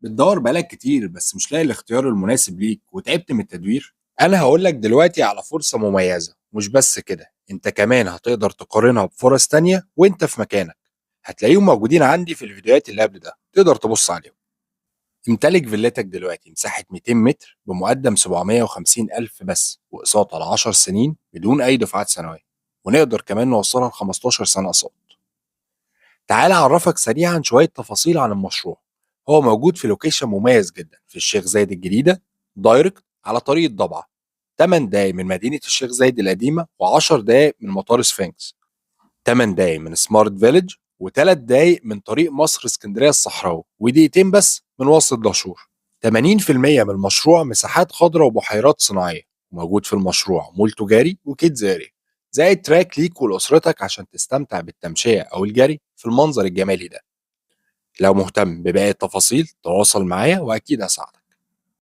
بتدور بقالك كتير بس مش لاقي الاختيار المناسب ليك وتعبت من التدوير. انا هقول لك دلوقتي على فرصة مميزة، مش بس كده انت كمان هتقدر تقارنها بفرص تانية وانت في مكانك. هتلاقيهم موجودين عندي في الفيديوهات اللي قبل ده، تقدر تبص عليهم. امتلك فيلتك دلوقتي مساحة 200 متر بمقدم 750 ألف بس، وإقساط على 10 سنين بدون أي دفعات سنوية، ونقدر كمان نوصلها ل 15 سنة قسط. تعال أعرفك سريعا شوية تفاصيل عن المشروع. هو موجود في لوكيشن مميز جدا في الشيخ زايد الجديدة، دايركت على طريق ضبعة، 8 دقايق من مدينة الشيخ زايد القديمة و10 دقايق من مطار سفنكس، 8 دقايق من سمارت فيليج، و3 دقايق من طريق مصر اسكندرية الصحراوي، ودقيقتين بس من وسط دهشور. 80% من المشروع مساحات خضراء وبحيرات صناعية، وموجود في المشروع مول تجاري وكيدز اريا، زائد تراك ليك ولأسرتك عشان تستمتع بالتمشية أو الجري في المنظر الجمالي ده. لو مهتم بباقي التفاصيل تواصل معايا وأكيد هساعدك.